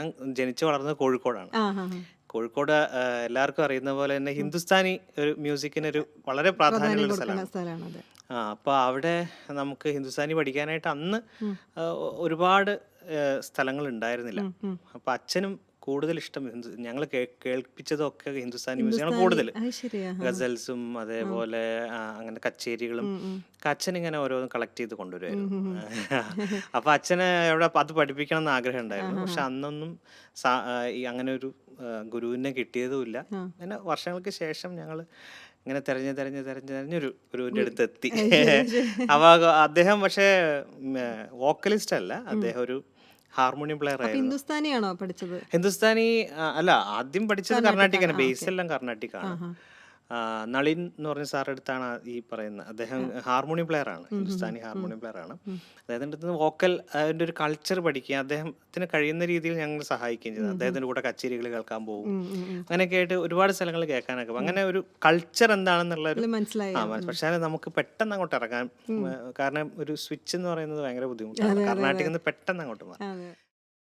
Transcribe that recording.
ഞാൻ ജനിച്ചു വളർന്നത് കോഴിക്കോടാണ്. ആ ഹാ കോഴിക്കോട് എല്ലാവർക്കും അറിയുന്ന പോലെ തന്നെ ഹിന്ദുസ്ഥാനി ഒരു മ്യൂസിക്കിനൊരു വളരെ പ്രാധാന്യമുള്ള ഒരു കൊടുക്കുന്ന സ്ഥലമാണ്. സ്ഥലമാണത്. അപ്പോൾ അവിടെ നമുക്ക് ഹിന്ദുസ്ഥാനി പഠിക്കാനായിട്ട് അന്ന് ഒരുപാട് സ്ഥലങ്ങൾ ഉണ്ടായിരുന്നില്ല. അപ്പോൾ അച്ഛനും കൂടുതൽ ഇഷ്ടം ഞങ്ങൾ കേൾപ്പിച്ചതൊക്കെ ഹിന്ദുസ്ഥാനി മ്യൂസിക് ആണ് കൂടുതൽ. അത് ശരിയാ. ഗസൽസും അതേപോലെ അങ്ങനെ കച്ചേരികളും അച്ഛൻ ഇങ്ങനെ ഓരോന്നും കളക്ട് ചെയ്ത് കൊണ്ടുവരുമായിരുന്നു. അപ്പൊ അച്ഛന് എവിടെ അത് പഠിപ്പിക്കണം എന്ന് ആഗ്രഹം ഉണ്ടായിരുന്നു. പക്ഷെ അന്നൊന്നും ഈ അങ്ങനെ ഒരു ഗുരുവിനെ കിട്ടിയതുമില്ല. അങ്ങനെ വർഷങ്ങൾക്ക് ശേഷം ഞങ്ങൾ ഇങ്ങനെ തെരഞ്ഞൊരു ഗുരുവിൻ്റെ അടുത്ത് എത്തി. അപ്പൊ അദ്ദേഹം പക്ഷേ വോക്കലിസ്റ്റ് അല്ല, അദ്ദേഹം ഒരു ഹാർമോണിയം പ്ലെയർ ആയിരുന്നു. ഹിന്ദുസ്ഥാനിയാണോ പഠിച്ചത്? ഹിന്ദുസ്ഥാനി അല്ല, ആദ്യം പഠിച്ചത് കർണാട്ടിക്കാണ്, ബേസ് എല്ലാം കർണാട്ടിക്കാണ്. നളിൻ എന്ന് പറഞ്ഞ സാറിൻ്റെ അടുത്താണ് ഈ പറയുന്നത്. അദ്ദേഹം ഹാർമോണിയം പ്ലെയർ ആണ്, ഹിന്ദുസ്ഥാനി ഹാർമോണിയം പ്ലെയർ ആണ്. അദ്ദേഹത്തിൻ്റെ അടുത്ത് വോക്കൽ അതിൻ്റെ ഒരു കൾച്ചർ പഠിക്കുക, അദ്ദേഹത്തിന് കഴിയുന്ന രീതിയിൽ ഞങ്ങൾ സഹായിക്കുകയും ചെയ്തു. അദ്ദേഹത്തിൻ്റെ കൂടെ കച്ചേരികൾ കേൾക്കാൻ പോകും, അങ്ങനെയൊക്കെ ആയിട്ട് ഒരുപാട് സ്ഥലങ്ങൾ കേൾക്കാനൊക്കെ. അങ്ങനെ ഒരു കൾച്ചർ എന്താണെന്നുള്ള ഒരു പക്ഷേ നമുക്ക് പെട്ടെന്ന് അങ്ങോട്ട് ഇറങ്ങാൻ, കാരണം ഒരു സ്വിച്ച് എന്ന് പറയുന്നത് ഭയങ്കര ബുദ്ധിമുട്ടാണ്. കർണാടകയിൽ നിന്ന് പെട്ടെന്ന് അങ്ങോട്ട് മാറാം.